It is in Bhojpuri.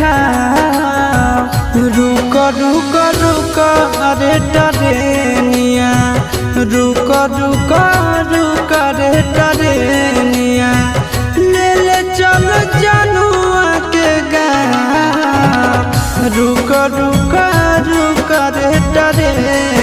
गाँव। रुक रुक रुक अरे टरेनिया, रुक रुक रुक रे टरेनिया, ले ले चल जनुआ के गाँव। रुक रुक रुक रे टरेनिया।